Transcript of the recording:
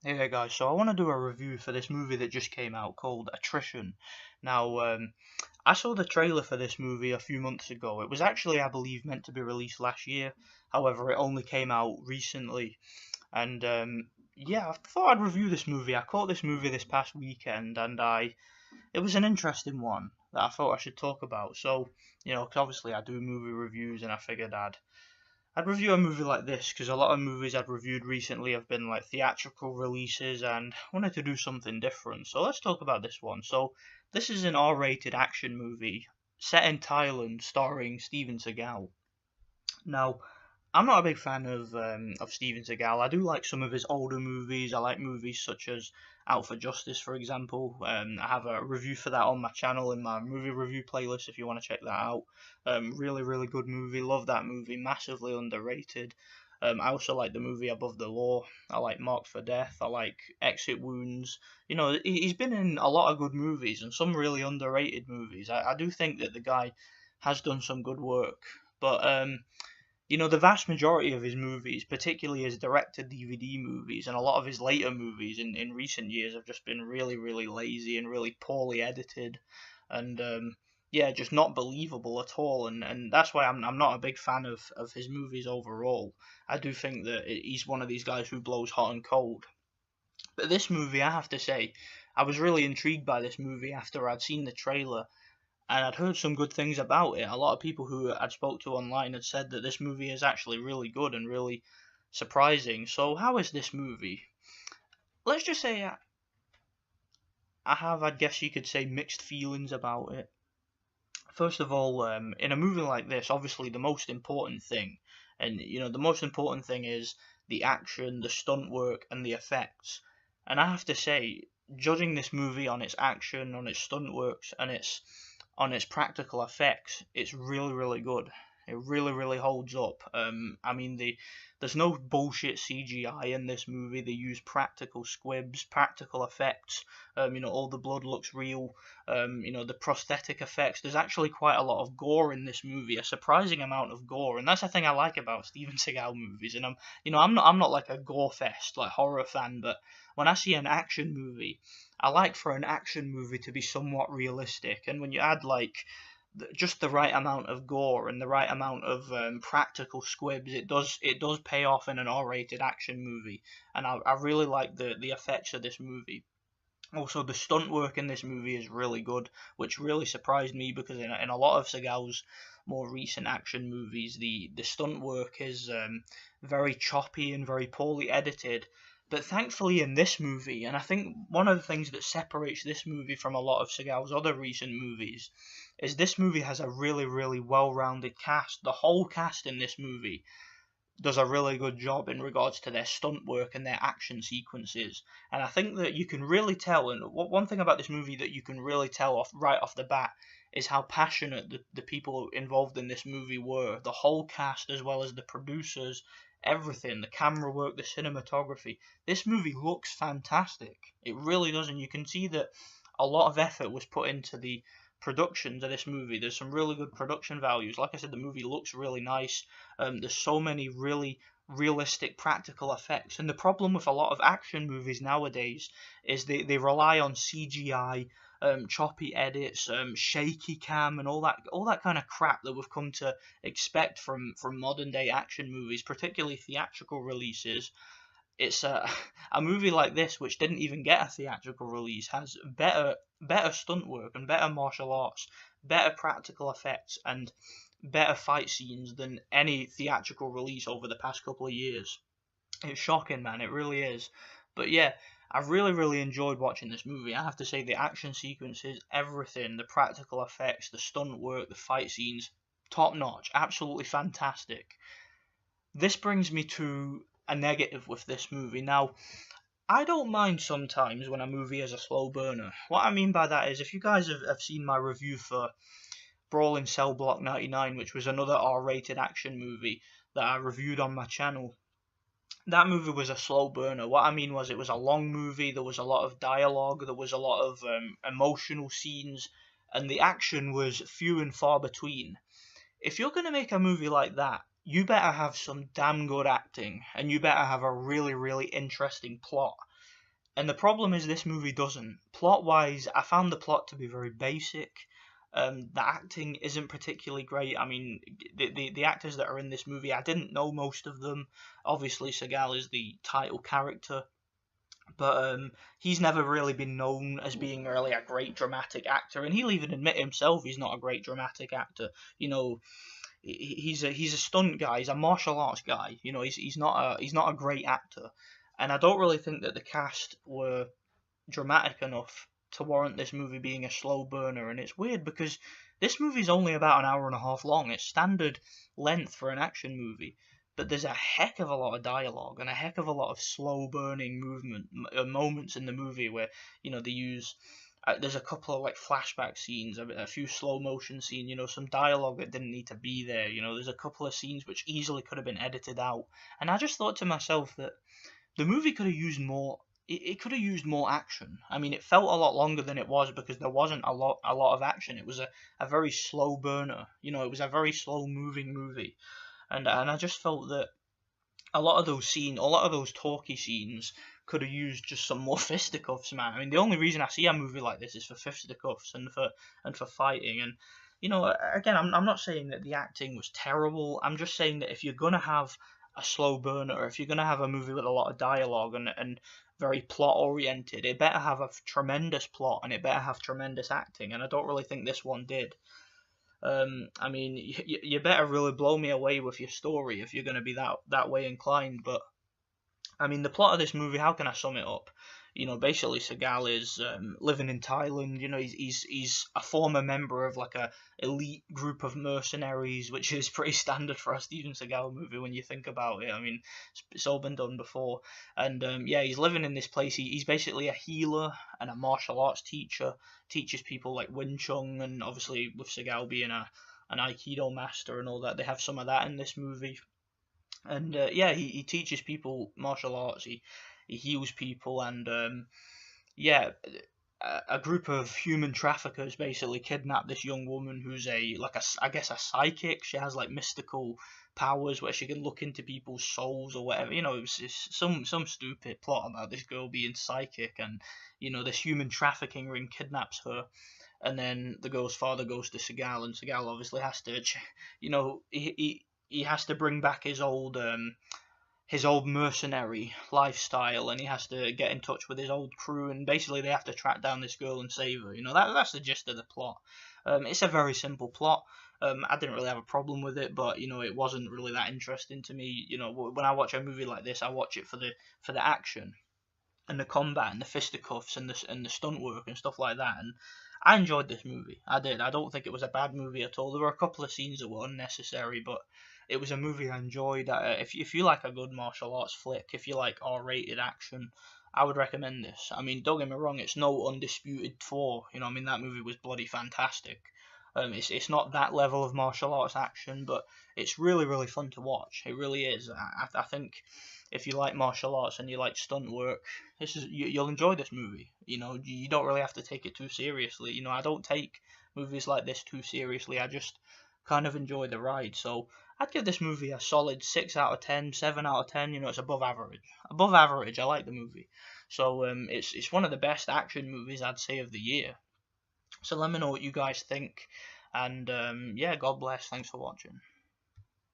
Hey there guys, so I want to do a review for this movie that just came out called Attrition. Now, I saw the trailer for this movie a few months ago. It was actually, I believe, meant to be released last year. However, it only came out recently. And yeah, I thought I'd review this movie. I caught this movie this past weekend, and it was an interesting one that I thought I should talk about. So, 'cause obviously I do movie reviews, and I figured I'd review a movie like this because a lot of movies I've reviewed recently have been like theatrical releases and I wanted to do something different. So let's talk about this one. So this is an R-rated action movie set in Thailand starring Steven Seagal. Now, I'm not a big fan of Steven Seagal. I do like some of his older movies. I like movies such as Out for Justice, for example. I have a review for that on my channel in my movie review playlist if you want to check that out. Really, really good movie. Love that movie. Massively underrated. I also like the movie Above the Law. I like Marked for Death. I like Exit Wounds. He's been in a lot of good movies and some really underrated movies. I do think that the guy has done some good work. But the vast majority of his movies, particularly his direct-to-DVD movies, and a lot of his later movies in recent years have just been really, really lazy and really poorly edited, and yeah, just not believable at all. And that's why I'm not a big fan of his movies overall. I do think that he's one of these guys who blows hot and cold. But this movie, I have to say, I was really intrigued by this movie after I'd seen the trailer and I'd heard some good things about it. A lot of people who I'd spoke to online had said that this movie is actually really good and really surprising. So how is this movie? Let's just say I have, I guess you could say, mixed feelings about it. First of all, in a movie like this, obviously the most important thing, and the most important thing is the action, the stunt work, and the effects. And I have to say, judging this movie on its action, on its stunt works, and on its practical effects, it's really, really good. It really, really holds up. I mean, there's no bullshit CGI in this movie. They use practical squibs, practical effects. All the blood looks real. The prosthetic effects. There's actually quite a lot of gore in this movie, a surprising amount of gore, and that's the thing I like about Steven Seagal movies. And I'm not like a gore fest, like horror fan, but when I see an action movie, I like for an action movie to be somewhat realistic, and when you add like just the right amount of gore and the right amount of practical squibs, it does pay off in an R-rated action movie, and I really like the effects of this movie. Also, the stunt work in this movie is really good, which really surprised me because in a lot of Seagal's more recent action movies, the stunt work is very choppy and very poorly edited. But thankfully in this movie, and I think one of the things that separates this movie from a lot of Seagal's other recent movies, is this movie has a really, really well-rounded cast. The whole cast in this movie does a really good job in regards to their stunt work and their action sequences. And I think that you can really tell, and one thing about this movie that you can really tell right off the bat is how passionate the people involved in this movie were. The whole cast, as well as the producers, everything, the camera work, the cinematography. This movie looks fantastic. It really does, and you can see that a lot of effort was put into the productions of this movie. There's some really good production values. Like I said, the movie looks really nice. There's so many really realistic practical effects. And the problem with a lot of action movies nowadays is they rely on CGI, choppy edits, shaky cam, and all that kind of crap that we've come to expect from modern day action movies, particularly theatrical releases. It's a movie like this, which didn't even get a theatrical release, has better stunt work and better martial arts, better practical effects, and better fight scenes than any theatrical release over the past couple of years. It's shocking, man. It really is. But yeah, I really, really enjoyed watching this movie. I have to say, the action sequences, everything, the practical effects, the stunt work, the fight scenes, top notch, absolutely fantastic. This brings me to a negative with this movie. Now, I don't mind sometimes when a movie is a slow burner. What I mean by that is, if you guys have seen my review for Brawl in Cell Block 99, which was another R-rated action movie that I reviewed on my channel, that movie was a slow burner. What I mean was, it was a long movie, there was a lot of dialogue, there was a lot of emotional scenes, and the action was few and far between. If you're going to make a movie like that, you better have some damn good acting, and you better have a really, really interesting plot. And the problem is this movie doesn't. Plot-wise, I found the plot to be very basic. The acting isn't particularly great. I mean, the actors that are in this movie, I didn't know most of them. Obviously, Seagal is the title character, but he's never really been known as being really a great dramatic actor, and he'll even admit himself he's not a great dramatic actor. You know, he's a stunt guy, he's a martial arts guy. You know, he's not a great actor, and I don't really think that the cast were dramatic enough to warrant this movie being a slow burner. And it's weird because this movie's only about an hour and a half long. It's standard length for an action movie, but there's a heck of a lot of dialogue and a heck of a lot of slow burning moments in the movie where, you know, they use there's a couple of like flashback scenes, a few slow motion scenes, you know, some dialogue that didn't need to be there. You know, there's a couple of scenes which easily could have been edited out. And I just thought to myself that the movie could have used more. It could have used more action. I mean, it felt a lot longer than it was because there wasn't a lot of action. It was a very slow burner. You know, it was a very slow moving movie, and I just felt that a lot of those talky scenes could have used just some more fisticuffs, man. I mean, the only reason I see a movie like this is for fisticuffs and for fighting. And you know, again, I'm not saying that the acting was terrible. I'm just saying that if you're gonna have a slow burner, if you're gonna have a movie with a lot of dialogue and very plot oriented, it better have a tremendous plot and it better have tremendous acting. And I don't really think this one did. I mean, you better really blow me away with your story if you're going to be that way inclined. But I mean, the plot of this movie, how can I sum it up? You know, basically Seagal is living in Thailand. You know, he's a former member of like a elite group of mercenaries, which is pretty standard for a Steven Seagal movie when you think about it. I mean, it's all been done before. And yeah, he's living in this place. He's basically a healer and a martial arts teacher. Teaches people like Wing Chun, and obviously with Seagal being an Aikido master and all that, they have some of that in this movie. And yeah, he teaches people martial arts. He heals people, and yeah, a group of human traffickers basically kidnap this young woman who's I guess a psychic. She has like mystical powers where she can look into people's souls or whatever. You know, it was just some stupid plot about this girl being psychic, and you know, this human trafficking ring kidnaps her. And then the girl's father goes to Seagal, and Seagal obviously has to, you know, he has to bring back his old mercenary lifestyle, and he has to get in touch with his old crew, and basically they have to track down this girl and save her. You know, that's the gist of the plot. It's a very simple plot. I didn't really have a problem with it, but you know, it wasn't really that interesting to me. You know, when I watch a movie like this, I watch it for the action and the combat and the fisticuffs and the stunt work and stuff like that. And I enjoyed this movie. I did. I don't think it was a bad movie at all. There were a couple of scenes that were unnecessary, but it was a movie I enjoyed. If you like a good martial arts flick, if you like R-rated action, I would recommend this. I mean, don't get me wrong, it's no Undisputed 4. You know, I mean, that movie was bloody fantastic. It's not that level of martial arts action, but it's really, really fun to watch. It really is. I think if you like martial arts and you like stunt work, you'll enjoy this movie. You know, you don't really have to take it too seriously. You know, I don't take movies like this too seriously. I just kind of enjoy the ride. So I'd give this movie a solid 6 out of 10, 7 out of 10. You know, it's above average. Above average. I like the movie. So it's one of the best action movies I'd say of the year. So let me know what you guys think. And yeah, God bless. Thanks for watching.